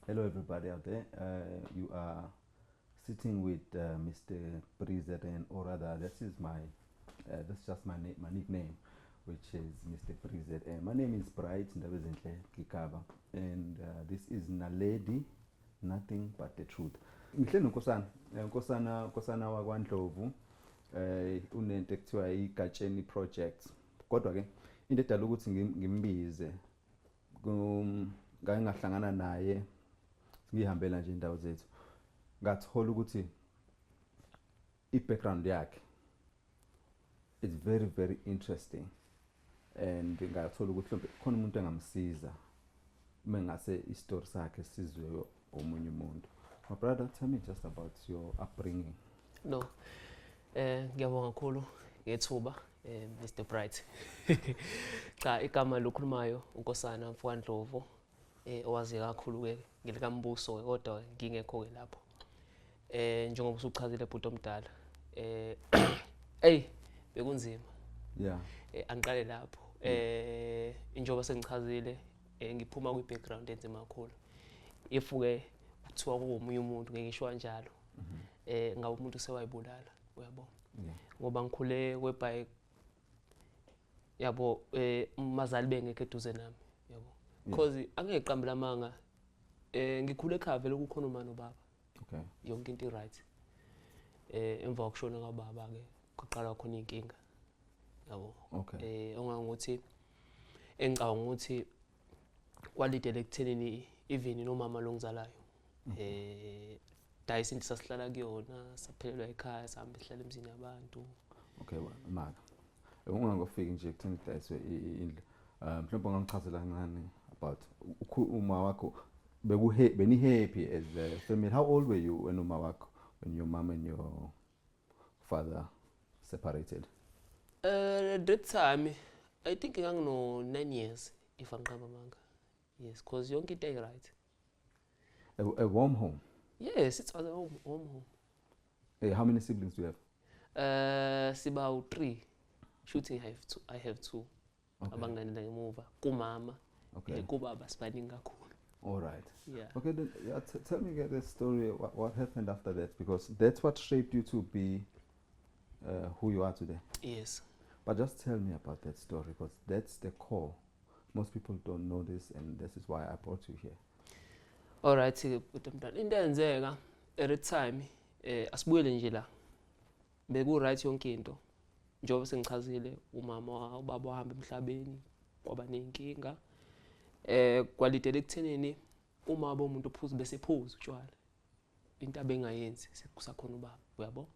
Hello, everybody out there. You are sitting with Mr. President, or rather, that's just my nickname, which is Mr. President. My name is Bright Ndabezenhle Kikaba, and this is Naledi, nothing but the truth. Ngihleli nonkosana, nkosana wakwaNdlovu, unento ekuthiwa iGatsheni Project. Kodwa ke into edala ukuthi ngimbize ngake ngahlangana naye ngihambela nje indawo zethu ngathola ukuthi i-background yakhe is very very interesting, and ngathola ukuthi mhlawumbe khona umuntu engamsiza uma ngase i-story sakhe sizwe omunye umuntu. My brother, tell me just about your upbringing. No, ngiyabonga kakhulu ngethuba Mr. Bright. Cha igama lokhulumayo unkosana mfowandlovu owazi kakhulu ke ngelikambuso kodwa ngingekho ke lapho. Njengoba usuchazile bhuti omdala. Hey, bekunzima. Yeah. Angiqale lapho. Njengoba sengichazile ngiphuma kwi background enzima kakhulu. Ifuke kuthiwa kuwomunye umuntu ngeke ngisho kanjalo. Ngabe umuntu sewayibulala uyabo. Ngoba ngikhule kwebhayike yabo umazali bengeke eduze nami yabo. Because angeke qambela amanga ngikhule ekhaya vele kukhona uma nobaba. Okay. Yonke into right. Emva kokushona kababa ke kuqala khona inkinga yabo. Okay. Ongangokuthi engicabanga ukuthi kwalidele ekuthenini even nomama longizalayo dayisi into sasihlala kuyona saphelelwa ekhaya sihamba sihlala emzini yabantu. Okay, maka ungangofiki nje ekutheni dayiswe indlu. Mhlawumbe ungangichazela kancane about uma wakho beni happy as a family. How old were you when uma wakho, when your mom and your father separated? At that time I think ngangino 9 years if angiqamba manga. Yes, because yonke into right. A warm home? Yes, it was a home home. Hey, how many siblings do you have? About 3. Shooting I have 2. Okay. Abanganela ngemuva kumama. Okay. Kubaba sibaningi kakhulu. All right. Yeah. Okay, then yeah, tell me the story. What happened after that? Because that's what shaped you to be who you are today. Yes. But just tell me about that story, because that's the core. Most people don't know this, and this is why I brought you here. All right, but into enzeka at the time asibuyele nje la. Beku right yonke into. Njengoba sengichazile umama ubaba wahamba emhlabeni kwaba nenkinga. Kwalidele ekuthenini uma umuntu ophuza bese phuza utshwala. Into abengayenzi sekusakhona ubaba, uyabo?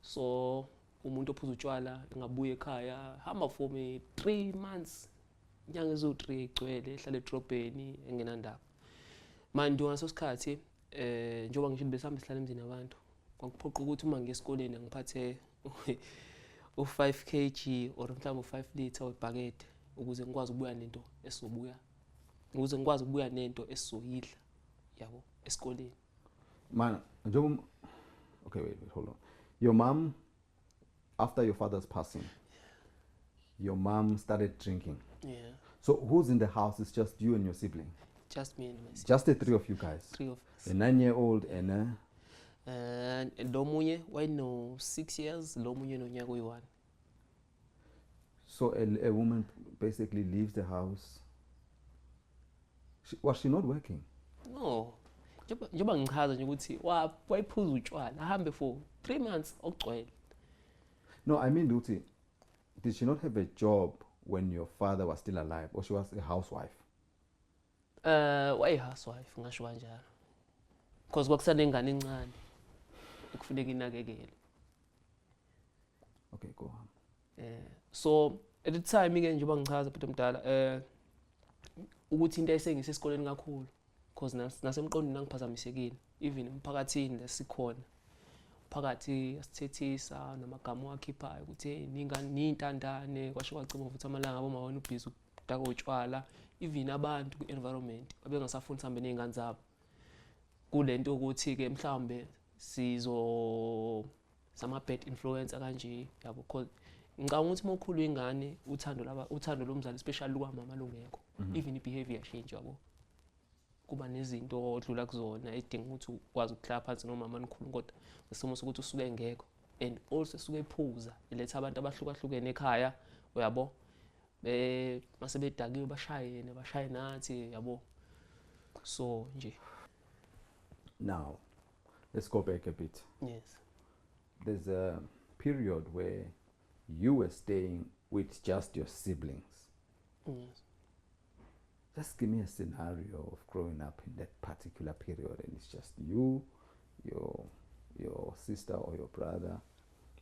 So umuntu ophuza utshwala engabuye ekhaya hamba for me 3 months. Inyanga ezo3 igcwele ehlala edrobheni engenandaba. Manje ngaso sikhathi njengoba ngisho besihamba sihlala emzini yabantu kwakuphoqa ukuthi uma ngiyesikoleni ngiphathe u5 kg or mhlawumbe u5 liter webhakede ukuze ngikwazi ukubuya nento esizobuya. Ukuze ngikwazi ukubuya nento esizoyidla yabo esikoleni. Man, okay, wait, hold on. Your mom, after your father's passing, your mom started drinking. Yeah. So who's in the house? It's just you and your sibling? Just me and my sister. Just the 3 of you guys? 3 of us. A 9-year-old and a... lo munye wayeno 6 years, lo munye nonyaka uyi1. So a woman basically leaves the house. Was she not working? No. Njengoba ngichaza nje ukuthi wayiphuza utshwala ahambe for 3 months okugcwele. No, I mean, Duty, did she not have a job when your father was still alive, or she was a housewife? Why housewife ngasho kanjalo. Because kwakusane ingane encane ekufuneka inakekele. Okay, go on. So at the time ke njengoba ngichaza bhuti omdala ukuthi into ayisengisikoleni kakhulu because nasemqondweni nangiphazamisekile even emphakathini lesikhona phakathi asithethisa namagama wakhiphayo ukuthi ningani nintandane kwasho kwacima ukuthi amalanga abo mawona ubhizi ukudaka utshwala even abantu ku environment abengasafuni sihambe nezingane zabo kulento ukuthi ke mhlambe sizo sama bad influence kanje yabo because ngicabanga ukuthi mokhulu ingane uthando lomzali especially lukamama lungekho even ibehavior change yabo kuba nezinto odlula kuzona edinga ukuthi ukwazi ukuhlala phansi nomama nikhuluma kodwa ngesimo sokuthi usuke engekho and also suke ephuza eletha abantu abahlukahlukene ekhaya uyabo mase bedakiwe bashaye nathi yabo so nje. Now let's go back a bit. Yes. There's a period where you were staying with just your siblings. Yes. Just give me a scenario of growing up in that particular period and it's just you, your sister or your brother,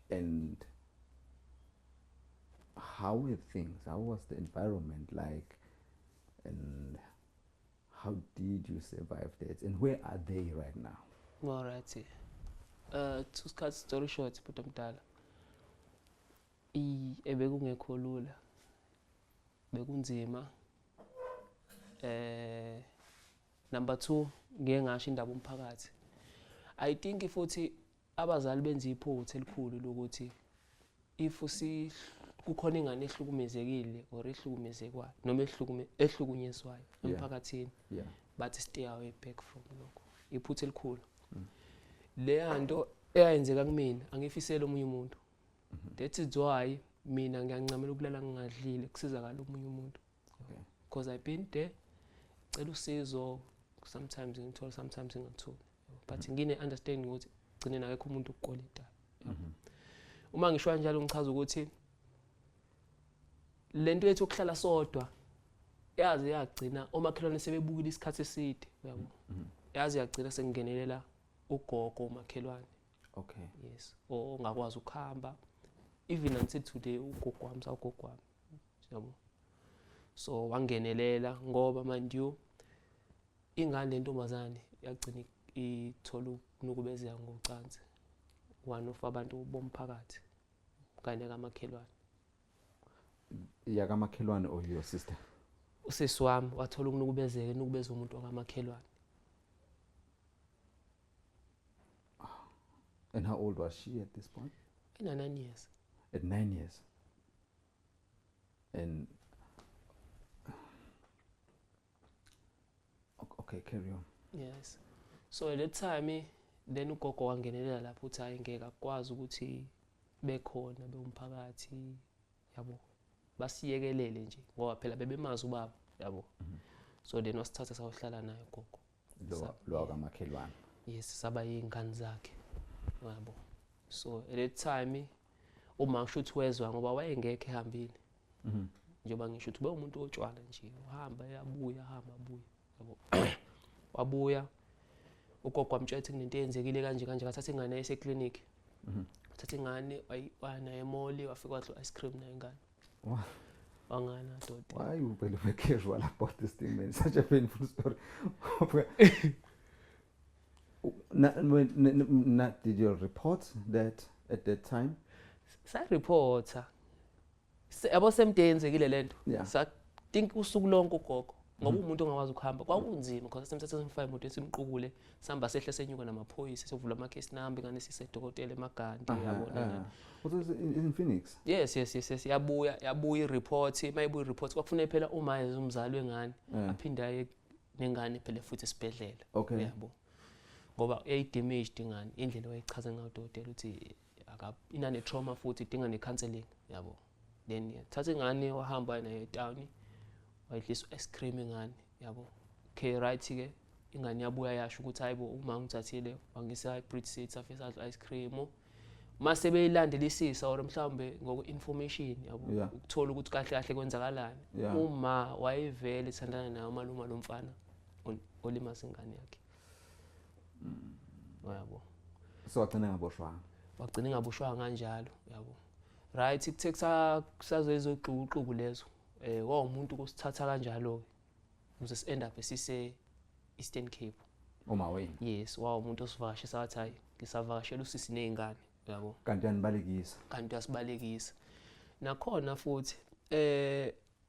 and how were things? How was the environment like, and how did you survive that, and where are they right now? All right. To cut story short, but mdala ebekungekho lula, bekunzima. Number 2, ngeke ngasho indaba umphakathi. I think futhi abazali benza iphutha elikhulu lokuthi if kukhona ingane ehlukumezekile or ehlukumezekwayo noma ehlukunyezwayo emphakathini, bathi stay away back from lokho. Iphutha elikhulu. Le nto eyenzeka kumina angifisele omunye umuntu. That is why mina ngiyancamela ukulala ngingadlile kusizakala omunye umuntu. Okay. Because I've been there. Cela usizo sometimes ngithola sometimes ngingatholi. But ngine understanding ukuthi gcine nakekho umuntu ukukolida. Uma ngisho kanjalo ngichaza ukuthi lento yethu okuhlala sodwa yazi yagcina omakhelwane sebebukile isikhathi eside uyabo. Yazi yagcina sengingenelela ugogo umakhelwane. Okay. Yes. Ongakwazi ukuhamba. Even until today ugogo wami sawugogo wami. Yabo. So wangenelela ngoba manje ingane lentombazane yagcina ithola ukunukubezeka ngocansi. One of abantu bomphakathi kanye kamakhelwane. Yakamakhelwane or your sister? Usisi wami wathola ukunukubeza umuntu wakamakhelwane. And how old was she at this point? 9 years. At 9 years. And okay, carry on. Yes. So at that time then ugogo wangenelela lapho uthi hayi ngeke akwazi ukuthi bekhona beumphakathi yabo. Basiyekelele nje ngoba phela bebemazi ubaba yabo. So then wasithatha sayohlala naye ugogo. Lo kamakhelwane. Yes, saba yingane zakhe. Yabo. So at that time uma ngisho ukuthi wezwa ngoba wayengekho ehambile. Njengoba ngisho ukuthi umuntu otshwala nje uhamba yabuya hamba abuya yabo. Wabuya ugogo wamtshela kunento eyenzekile kanje ngathatha ingane eseclinic. Wathatha ingane wayana emoli wafika wadla ice cream nayo ingane. Wangana doti. Why you very casual about this thing, man? Such a painful story. Did you report that at that time? Sa reporter. Yabo semdenzekile lento. Sa think usuku lonke ugogo. Ngoba umuntu ongakwazi ukuhamba kwakunzima because semthatha semfaya imoto esimqukule sihamba sehle senyuka namaphoyisa sevula ama case number ngane sisedokotela eMagandi yabona. What was in Phoenix? Yes. Yabuya report, mayibuya report kwakufuna phela uma ezumzali wengane aphinda aye nengane phela futhi esibhedlela. Okay. Yabo. Ngoba damaged ingane indlela wayichaza ngayo udokotela uthi inane trauma futhi idinga ne counseling yabo. Then thatha ingane wahamba nayo town. Wayidlisa ice cream ingane yabo. Okay right ke ingane yabuya yasho ukuthi hayibo uma ngithathile wangisa breed seats afisa adla ice cream. Mase beyilandelisisa or mhlambe ngoku information yabo ukuthola ukuthi kahle kahle kwenzakalani. Uma wayevele ithandana nayo maluma lomfana olimaza ingane yakhe. Yabo. So wagcina ngaboshwa kanjalo yabo. Right ikuthetha sazoyizoxuxuku lezo. Umuntu kusithatha kanjalo ukuze si end up sise Eastern Cape. Uma wena. Yes, umuntu osivakashisa wathi hayi ngisavakashela usisi nezingane yabo. Kanti yanibalekisa. Kanti yasibalekisa. Nakhona futhi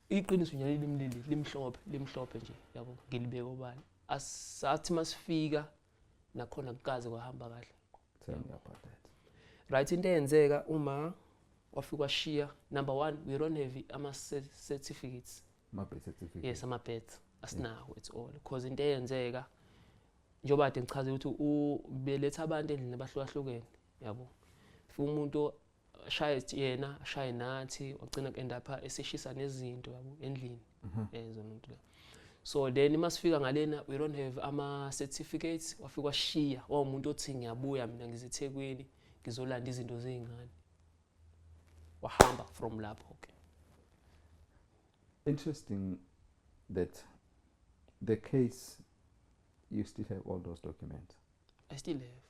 iqiniso nje limhlophe nje yabo ngilibeka obala. Asathi masifika nakhona kukaze kwahamba kahle. Tell me about that. Right into eyenzeka uma wafika washiya number 1 we don't have ama certificates. My birth certificate. Yes, ama birth. asinawo at all because into eyenzeka njengoba kade ngichaze ukuthi beletha abantu endlini abahlukahlukene yabo fika umuntu yena ashaye nathi wagcina end up eseshisa nezinto yabo endlini zona umuntu la so then masifika ngalena we don't have ama certificates wafika washiya umuntu othi ngiyabuya mina ngizithekwini ngizolanda izinto zezingane wahamba from lapho okay. Interesting that the case you still have all those documents. I still have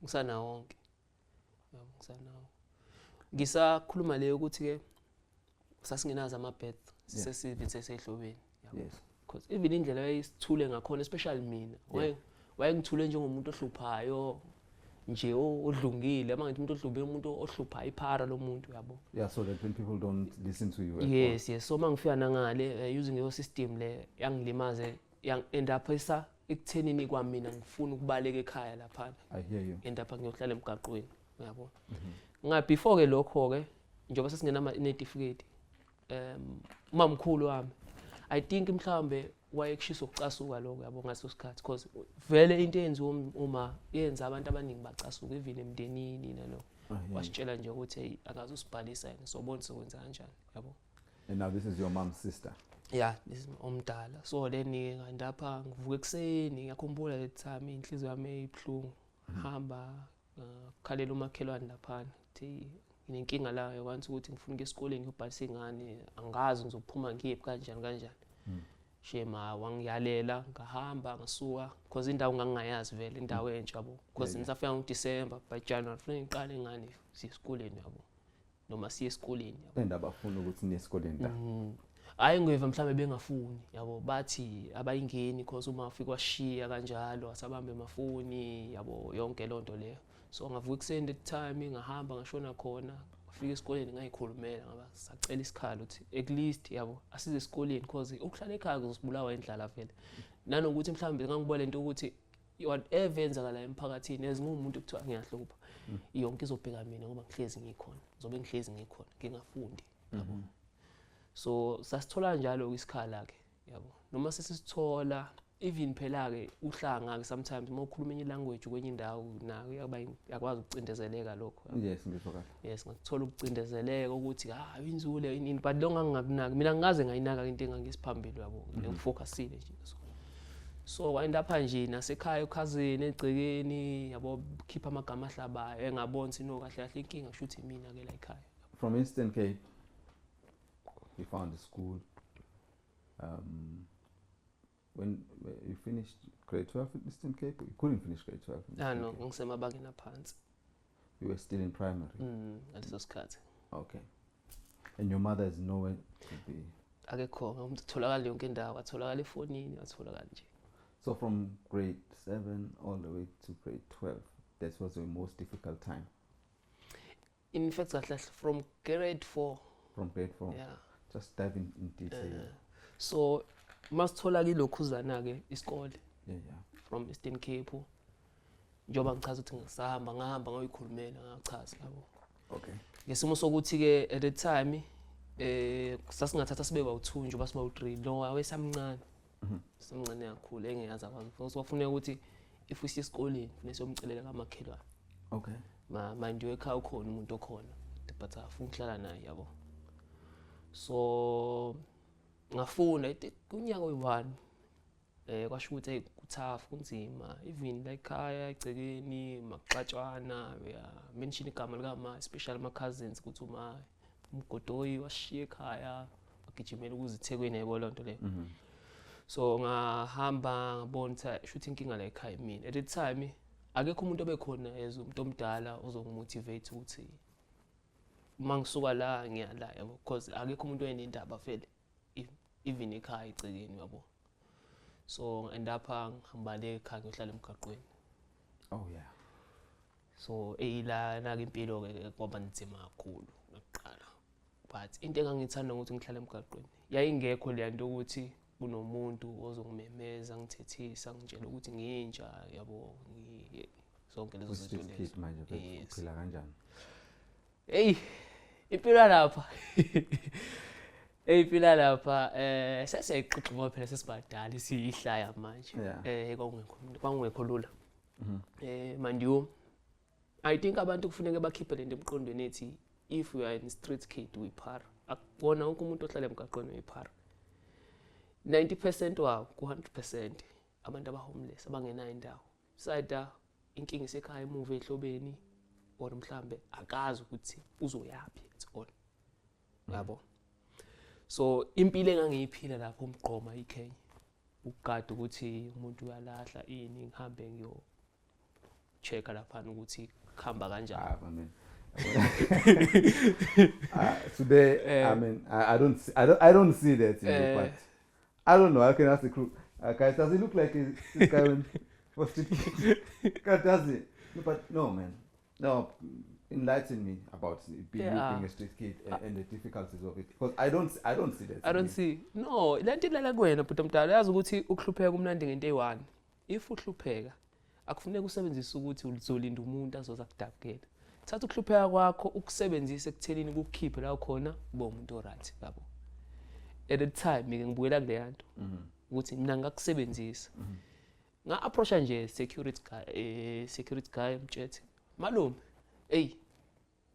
ngisana wonke ngisanawo ngisakhuluma leyo ukuthi ke sasingenaza ama birth sesivini sesehlobeni Yes, because even indlela ayisithule ngakhona especially mina wayengithule njengomuntu ohluphayo nje odlungile abangathi umuntu odlubile umuntu ohlupha iphara lomuntu yabo yeah, so that when people don't listen to you yes so mangifika nangale using your system le yangilimaze yang end up ekuthenini kwamina ngifuna ukubaleka ekhaya lapha I hear you. end up ngiyohlala emgaqweni yabo before ke lokho ke njengoba sesingena ama certificate umamkhulu wami I think mhlambe wayekushisa ukucasuka lokho yabo ngaso sikhathi because vele into eyenziwa uma yenza abantu abaningi bacasuka even emndenini nalo wasitshela nje ukuthi hey akaze usibhalisa yena sobona sokwenza kanjani yabo. And now this is your mom's sister. Yeah, this is omdala so then ngandapha ngivuka ekseni ngiyakhumbula le time inhliziyo yami ibhlungu hamba khalela umakhelwane lapha thi nginenkinga la yakwanza ukuthi ngifuna ke esikoleni ngiyobhalisa ingane angazi ngizophuma ngiyephi kanjani shema wangiyalela ngahamba ngasuka because indawo ngangingayazi vele indawo entsha yabo because nisafika ngoDecember by January kufanele ngiqale ingane siye esikoleni yabo noma siye esikoleni yabo And abafuna ukuthi niye esikoleni la. Hayi ngeve mhlambe bengafuni yabo bathi abayingeni because uma ufika washiya kanjalo asabambe amafoni yabo yonke lonto leyo so ngavuka ekseni at time ngahamba ngashona khona ngafika esikoleni ngayikhulumela ngaba sacela isikhalo ukuthi at least yabo asize esikoleni because ukuhlala ekhaya kuzosibulawa indlala vele nanokuthi mhlambe ngangibona into ukuthi whatever enzakala emphakathini ezingumuntu ukuthiwa ngiyahlupha yonke izobheka mina ngoba ngihlezi ngikhona ngizobe ngihlezi ngikhona ngingafundi yabo so sasithola njalo isikhala ke yabo noma sesithola even phela ke uhlanga ke sometimes uma ukhuluma enye language kwenye indawo nayo yakwazi ukucindezeleka lokho Yes, ngizwa kahle. yes ngakuthola ukucindezeleka ukuthi inzule ini but longa ngingakunaki mina ngingaze ngayinaka into engangisiphambili yabo ngifocusile nje so wind up nje nasekhaya ukhazini egcekeni yabo khipha amagama ahlabayo engabona sino kahle kahle inkinga shuthi mina ke la ekhaya. From Eastern Cape, you found a school. When you finished grade 12 at Eastern Cape, you couldn't finish grade 12. No, ngisemabangeni aphansi. You were still in primary. Ngaleso sikhathi. Okay. And your mother is nowhere to be. Akekho umuntu utholakala yonke indawo, atholakala efonini, atholakala nje. So from grade 7 all the way to grade 12, that was your most difficult time. In fact, from grade 4. From grade 4. Yeah. Just dive in detail. So masithola kilokhuzana ke isikole. Yeah. From Eastern Cape. Njoba ngichaza ukuthi ngisahamba ngahamba ngayikhulumela ngachaza yabo. Okay. Ngesimo sokuthi ke at the time sasingathatha sibe bawu2 nje basiba u3 lo wayesamncane. Samncane kakhulu engiyazi abantu. So wafuneka ukuthi if usiya esikoleni nesiyomcelela kamakhelwane. Okay. Mind you ekhaya ukhona umuntu okhona but afuna ukuhlala naye yabo. So ngafunda kunyaka oyi1 kwasho ukuthi kuthafu kunzima even la ekhaya egcekeni maxatshwana mention igama likama especially my cousins ukuthi uma umgodoyi washiya ekhaya agijimela ukuzithekwini yebo lonto le. So ngahamba ngabona ukuthi shuthi inkinga la ekhaya mina at the time akekho umuntu obekhona umuntu omdala ozongimotivate ukuthi mangisuka la ngiyala yabo because akekho umuntu oyenindaba vele even ekhaya egcekeni yabo. So end up ngihambale ekhaya ngiyohlala emgaqweni. Oh yeah. So eyila naka impilo ke kwaba nzima kakhulu ngokuqala. But into engangithanda ukuthi ngihlale emgaqweni yayingekho le nto ukuthi kunomuntu ozongimemeza ngithethisa ngitshela ukuthi ngintsha yabo zonke lezo zinto lezo. Manje uphila kanjani? Hey impilo lapha Eyiphila lapha sesiyayixoxa phela sesibadala siyihlaya manje. Yeah. Kwakungekho lula. Manje I think abantu kufuneka bakhiphe lento emqondweni ethi if you are in street kid uyiphara. Akubona wonke umuntu ohlala emgaqweni uyiphara. 90% wawo ku100% abantu abahomeless abangenayo indawo. Sayida inkinga isekhaya emuva ehlobeni or mhlambe akazi ukuthi uzoyapi at all. Yabo. So impilo engangiyiphila lapho umgqoma eKenya. Ukugada ukuthi umuntu uyalahla ini ngihambe ngiyo checka lapha ukuthi khamba kanjani. Today, I mean, I don't see that, but I don't know. I can ask the crew. Guys, does it look like this guy was street kid? Does it? No, but no, man. No, enlighten me about being a street kid and the difficulties of it, because I don't see that. I don't see. No, lento ilala kuwena bhuti mdala, yazi ukuthi ukuhlupheka kumnandi ngento eyi1. If uhlupheka, akufuneka usebenzise ukuthi uzolinda umuntu azoza kudabukela. Thatha ukuhlupheka kwakho ukusebenzise ekuthelini ukukhiphe la khona ube umuntu oright, yabo. At the time ngibukela kule yanto ukuthi mina ngakusebenzisa. Nga approach nje security guy mthethe. Malume, hey,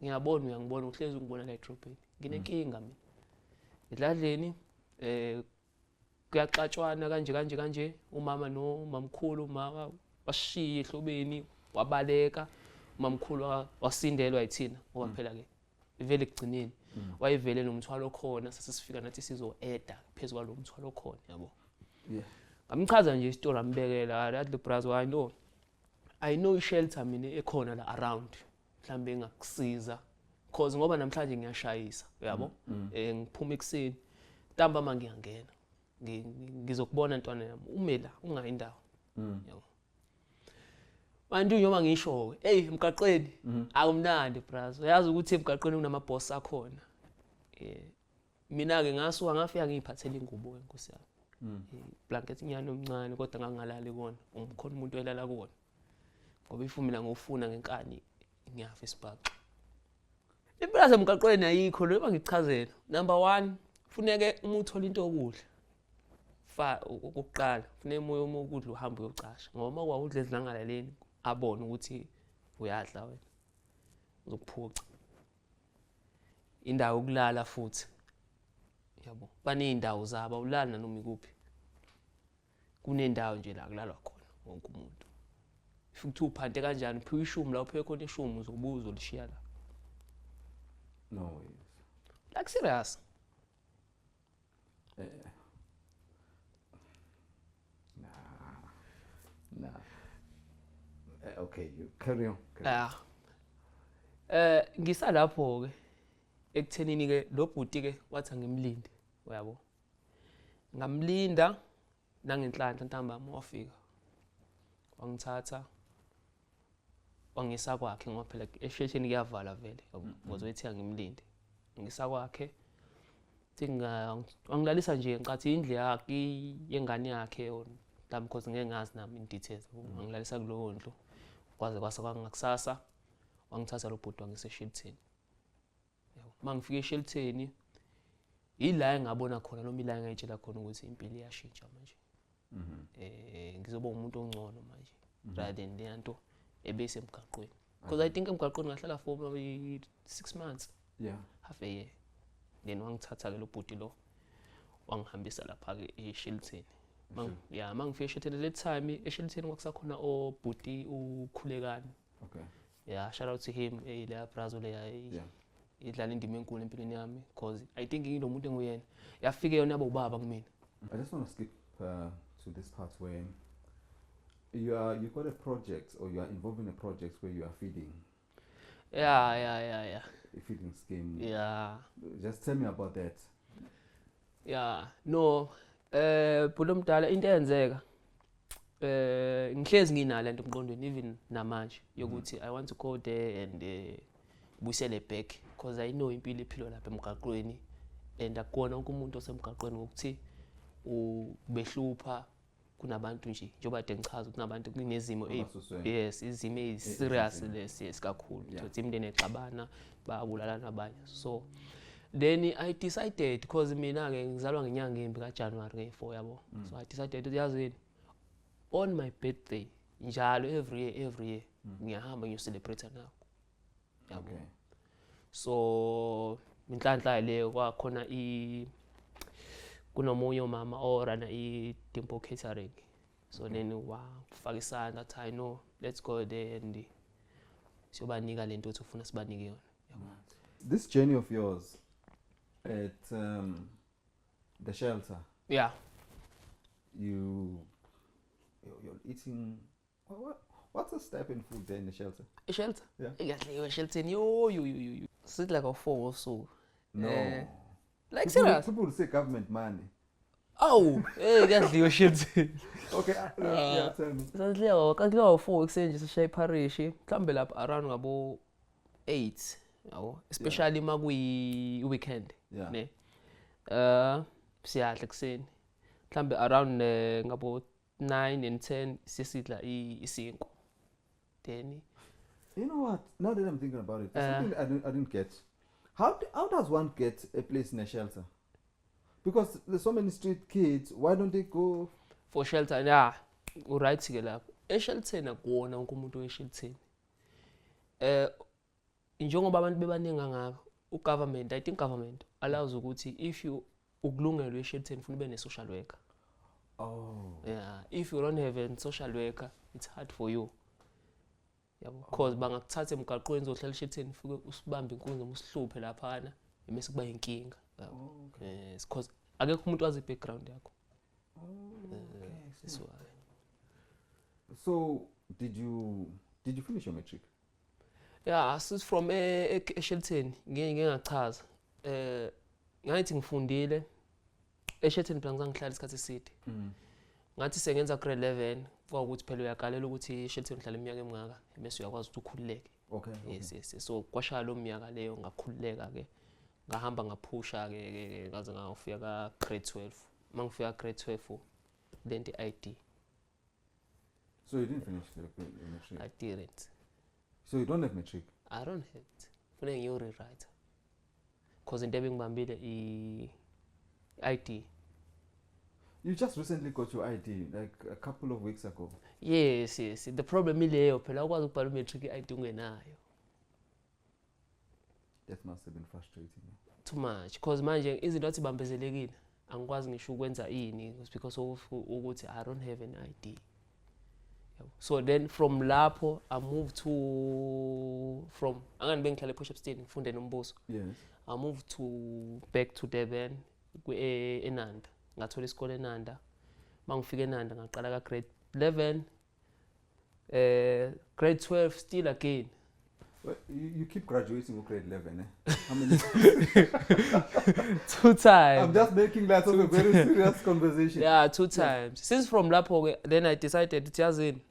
ngiyabona uyangibona uhlezi ungibona la edrobheni. Nginenkinga mina. Edladleni kuyaxatshwana kanje umama nomamkhulu umama washiya ehlobeni wabaleka umamkhulu wasindelwa yithina ngoba phela ke ivele ekugcineni wayivele nomthwalo khona sasifika nathi sizo-eda phezulu kwalo mthwalo khona yabo. Yeah. Ngamchaza nje istory ambekela that the brother I know ishelter mina ekhona la around mhlambe engakusiza because ngoba namhlanje ngiyashayisa yabo. Ngiphuma ekseni ntamba manje ngiyangena ngizokubona ntwana yami ume la ungayi indawo yabo. Manje noma ngisho emgaqweni akumnandi brother. Uyazi ukuthi emgaqweni kunamaboss akhona. Mina ke ngasuka ngafika ngiyiphathela ingubo enkosi yami. Blanket inyano omncane kodwa ngangalali kona. Umkhona umuntu oyelala kuona. Ngoba ifumila ngofuna ngenkani ngiyafa isibhaxa. Impela semgaqweni ayikho lo bangichazela. Number 1, funeke uma uthola into okudla. Ukuqala, funeke moyo ukudla uhambe uyocasha. Ngoba kwakudla ezilangalaleni abone ukuthi uyadla wena. Uzokuphuca. Indawo yokulala futhi. Yabo. Baneyindawo zabo ulala noma ikuphi. Kunendawo nje la kulalwa khona wonke umuntu. Futhi uphante kanjani uphiwe ishumi la uphiwe khona ishumi uzobuza ulishiya la. No way. Like serious. Nah. Okay, you carry on. Ngisalapho ke ekuthenini ke lo bhuti ke wathi ngimlinde uyabo. Ngamlinda nangenhlanhla ntambama wafika. Wangithatha wangisa kwakhe ngoba phela eshesheni kuyavala vele ngozoyithi ngimlinde. Ngisa kwakhe wangilalisa nje ngicathi indle yakhe yengane yakhe ntamba because ngeke ngazi nami in details. Wangilalisa kulowo ndlu kwaze kwasa kwangakusasa wangithatha lo bhuti wangise Shelton. Yabo. Mangifika eShelton ila engabona khona noma ila engayitshela khona ukuthi impilo iyashintsha manje. Ngizoba umuntu ongcono manje rather than lento ebese emgaqweni. Because I think emgaqweni ngahlala for 6 months. Yeah. Half a year. Then wangithatha ke lo bhuti lo wangihambisa lapha ke eShelton. Mangifika eShelton le time eShelton kwakusakhona obhuti ukhulekani. Okay. Yeah, shout out to him la Brazil le idlala indima enkulu empilweni yami because I think ngilo muntu enguyena. Yafike yona yabo ubaba kumina. I just want to skip to this part where you've got a project or you are involved in a project where you are feeding. Yeah. A feeding scheme. Yeah. Just tell me about that. Yeah, no. Bhuti mdala into eyenzeka ngihlezi nginala into emqondweni even namanje yokuthi I want to go there and busele back because I know impilo ephilwa lapha emgaqweni and akukona wonke umuntu osemgaqweni ngokuthi ubehlupha kunabantu nje njengoba kade ngichaza kunabantu kunezimo izimo eziserious lesi kakhulu ukuthi imindeni exabana bayabulalana abanye. So Then I decided, because mina-ke ngizalwa ngenyanga embi kaJanuary nge-4 yabo. So I decided ukuthi yazini, on my birthday njalo every year ngiyahamba ngiyocelebrate nabo. Yabo. Okay. So inhlanhla leyo kwakhona kunomunye umama orana iDimpo Catering. So then wafaka isandla athi I know, let's go there and siyobanika lento ukuthi ufuna sibanike yona. This journey of yours at the shelter. Yeah. You're eating what's the stipend food there in the shelter? A shelter? Yeah. Exactly, shelter. You sit like a 4 or so. No. Like people, serious? people say government money. Oh, exactly, your shelter. Okay, yeah, tell me. Sandlewa kaklewa 4 exchange sishay parish. Mhlambe lapha around ngabo 8. Yabo, especially makuyi weekend. Yeah. Ne. Siyadla kuseni. Mhlambe around ngabo 9 and 10 sisidla isinkwa. Then You know what? Now that I'm thinking about it, there's something I didn't get. How does one get a place in a shelter? Because there's so many street kids. Why don't they go for shelter? Yeah, right ke lapho. Eshelter akuwona wonke umuntu weshelter. Njengoba abantu bebaningi ngakho, ugovernment, I think government allows ukuthi if you ukulungela eshelter ufuna ube ne social worker. Oh. Yeah, if you don't have a social worker, it's hard for you. Yabo, because bangakuthatha emgaqweni uzohlala eshelter ufike usibambe inkunzi usihluphe lapha na, bese kuba inkinga. Okay. Yes, because akekho umuntu wazi background yakho. Okay. That's why. So did you finish your matric? Yeah, since from eShelton ngingachaza. Ngathi ngifundile eShelton plan ngihlala isikhathi eside. Ngathi sengenza grade 11 kwaukuthi phela uyaqalela ukuthi eShelton uhlala iminyaka emingaka bese uyakwazi ukuthi ukhululeke. Okay. Yes. So kwashaya lo minyaka leyo ngakhululeka ke. Ngahamba ngaphusha ke ngaze ngafika ka grade 12. Mangifika grade 12 then the ID. So you didn't finish the matric? I didn't. So you don't have matric? I don't have it. Funeka ngiyo-rewrite. Because into ebengibambile i-ID. You just recently got your ID, like a couple of weeks ago. Yes. The problem ileyo phela ukwazi ukubhala matric i-ID ungenayo. That must have been frustrating. Too much because manje izinto athi bambezelekile angikwazi ngisho ukwenza ini because of ukuthi I don't have an ID. So then from lapho I moved from angani bengihlala ePush-up State ngifunde noMbuso. Yes. I moved back to Durban eNanda. Ngathola isikole eNanda. Mangifika eNanda ngaqala ka grade 11 grade 12 still again. Well, you keep graduating with grade 11, eh? How many? 2 times. I'm just making that of a very serious conversation. Yeah, 2 times. Since from lapho then I decided to yazini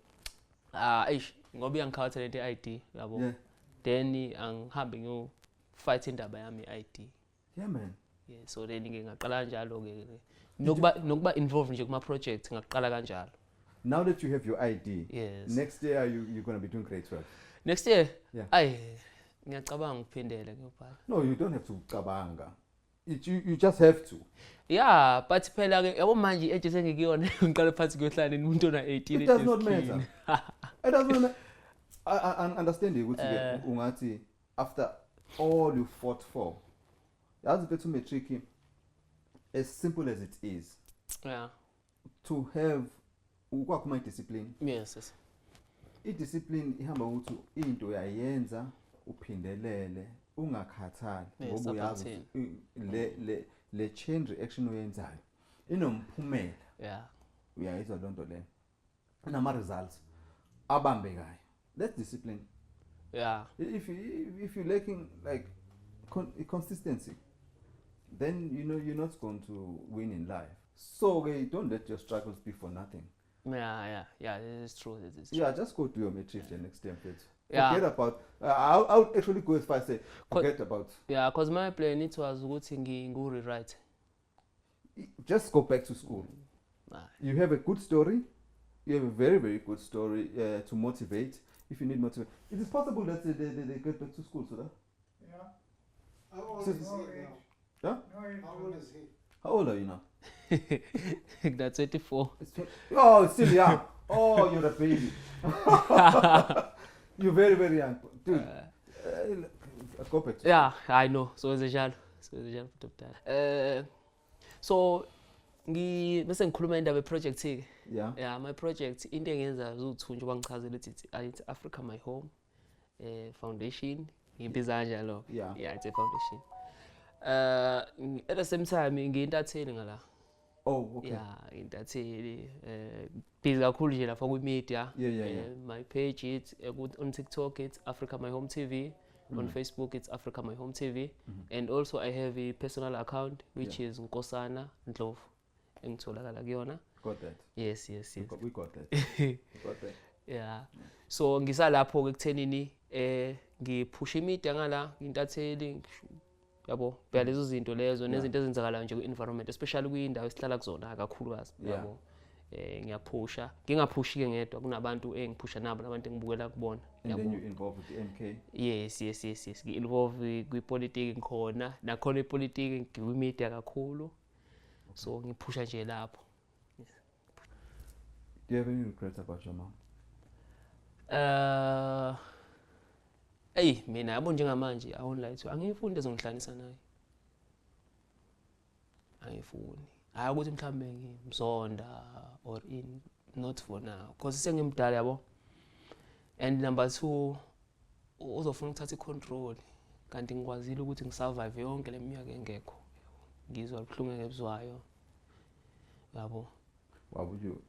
ngoba iyangikhawatha lento i-ID yabo. Yeah. Then angihambe ngiyo fight indaba yami i-ID. Yeah, man. Yeah, so then ngingaqala kanjalo ke. Nokuba involved nje kuma project ngaqala kanjalo. Now that you have your ID, Yes. next year you're going to be doing grade 12. Next year? Yeah. Ngiyacabanga ukuphindela ngiyobhala. No, you don't have to cabanga. You just have to. Yeah, but phela ke yabo manje age sengikuyona ngiqala phansi kuyohlala umuntu ona 18. It does not matter. It does not matter. I understand you ukuthi ungathi after all you fought for. Yazi bethu matric, as simple as it is. Yeah. To have ukwakhuma discipline. Yes. I-discipline ihamba ukuthi into uyayenza uphindelele ungakhathali ngoba uyazi le chain reaction oyenzayo inomphumela. Yeah. Uyayizwa lonto le. Nama results abambekayo. That's discipline. Yeah. If you're lacking like consistency, then you know you're not going to win in life. So don't let your struggles be for nothing. Yeah, this is true. Yeah, just go do your matric next time, kids. Yeah. Forget about. I would actually go as far as say forget about. Yeah, because my plan it was ukuthi ngiwu-rewrite. Just go back to school. You have a good story. You have a very, very good story to motivate. If you need motivation, it is possible that they get back to school, so that. Yeah. How old is he now? Huh? How old is he? How old are you now? That's 24. Oh, it's still young. Oh, you're a baby. You're very, very young. Dude, go back to Yeah, I know. So njalo futhi omdala. So bese ngikhuluma indaba project ke. Yeah. Yeah, my project into engenza uzothunjwa bangichazela ukuthi it's Africa My Home foundation. Ngibiza kanjalo. Yeah. Yeah, it's a foundation. At the same time ngiyintatheli ngala. Oh, okay. Yeah, intatheli busy kakhulu nje lapha ku media. Yeah. My page it's on TikTok it's Africa My Home TV. On Facebook it's Africa My Home TV. And also I have a personal account which is Nkosana Ndlovu engitholakala kuyona. Got that. Yes. We got that. We got that. Yeah. So ngisalapho ke kuthenini ngiphusha imedia ngala intatheli yabo bya lezo zinto lezo nezinto ezenzakala nje ku environment especially kuyindawo esihlala kuzona kakhulukazi yabo. Ngiyaphusha ngingaphushi ke ngedwa kunabantu engiphusha nabo nabantu engibukela kubona and then you involved with the MK. Yes ngi-involve kwipolitiki ngikhona nakhona ipolitiki ngikwimidia kakhulu so ngiphusha nje lapho. Do you have any regrets about your mom? Mina yabo njengamanje I won't lie to you angifuni ezongihlanganisa naye angifuni hayi ukuthi mhlambe ngimzonda or in not for now because sengimdala yabo and number 2 uzofuna ukuthatha icontrol kanti ngikwazile ukuthi ngisurvive yonke leminyaka engekho ngizwa ubuhlungu ngebuzwayo yabo. Why would you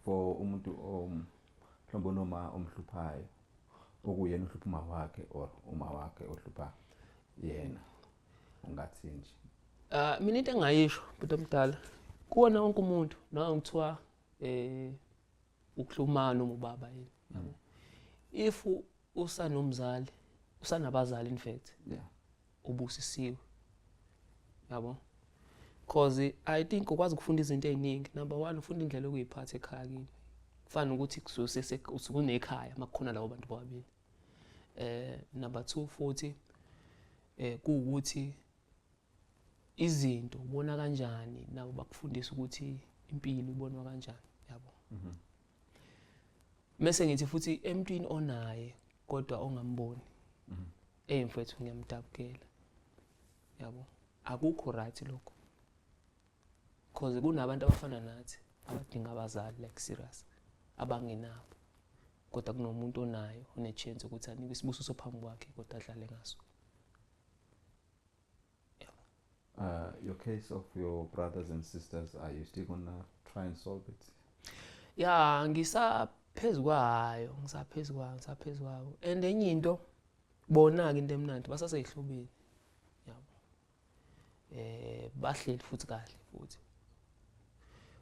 for umuntu mhlawumbe noma omhluphayo okuyena uhlupha uma wakhe or uma wakhe ohlupha yena ungathi nje? Mina into engayisho but omdala kuona wonke umuntu nawe ngithiwa ukuhlumana uma ubaba yini yabo. If usanomzali usanabazali in fact ubusisiwe yabo because I think ukwazi ukufunda izinto eziningi. Number 1 ufunda indlela okuyiphatha ekhaya kini kufana ukuthi kususe usukunekhaya makukhona labo bantu bobabili. Number 2 futhi kuukuthi izinto ubona kanjani nabo bakufundisa ukuthi impilo ibonwa kanjani yabo. Mase ngithi futhi emntwini onaye kodwa ongamboni mfethu ngiyamdabukela yabo akukho right lokho because kunabantu abafana nathi abadinga abazali like serious abangenabo kodwa kunomuntu onayo one chance ukuthi anikwe isibusiso phambi kwakhe kodwa adlale ngaso. Your case of your brothers and sisters, are you still gonna try and solve it? Yeah, ngisaphezu kwayo and enye into bona ke into emnandi basaseyihlobeni yabo. Bahleli futhi kahle futhi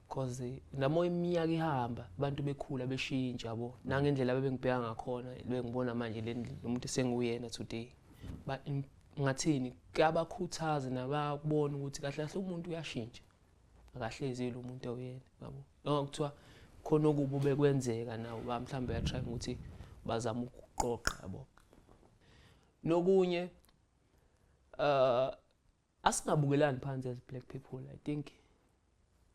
because namo iminyaka ihamba abantu bekhula beshintsha yabo nangendlela abebengibheka ngakhona bengibona manje le umuntu esenguyena today but ngathini kuyabakhuthaza nababona ukuthi kahle kahle umuntu uyashintsha akahlezi lo muntu oyena yabo. Ngokuthiwa khona okubo bekwenzeka nawo mhlambe uyatry ukuthi bazama ukuqoqa yabo. Nokunye asingabukelani phansi as black people. I think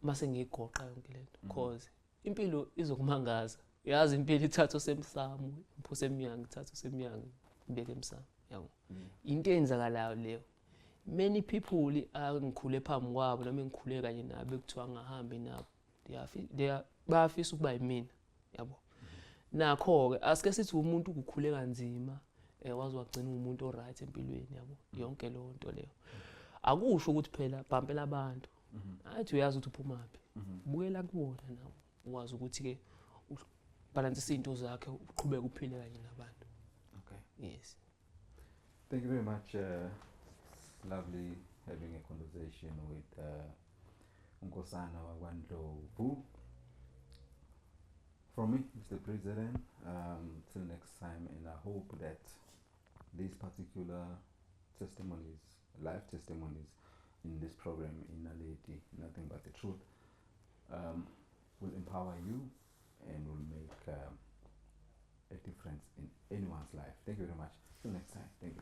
mase ngigoqa yonke lento because impilo izokumangaza. Yazi impilo ithatha osemsamo iphose emnyango ithatha osemnyango ibeke emsamo yabo. Into eyenzakalayo leyo many people angikhule phambi kwabo nami ngikhule kanye nabo ekuthiwa ngahambi nabo bayafisa ukuba yimina yabo. Nakho ke asike sithi umuntu ukukhule kanzima wazi wagcina umuntu o right empilweni yabo. Yonke lo nto leyo akusho ukuthi phela bhampela abantu athi uyazi ukuthi uphumaphi buyela kubona nawo uwazi ukuthi ke ubalance izinto zakhe uqhubeka uphile kanye nabantu. Okay. Yes. Thank you very much. Lovely having a conversation with Nkosana Ndlovu. From me, Mr. President, till next time, and I hope that these particular testimonies, life testimonies in this program in Naledi, Nothing But the Truth, will empower you and will make a difference in anyone's life. Thank you very much. Till next time. Thank you.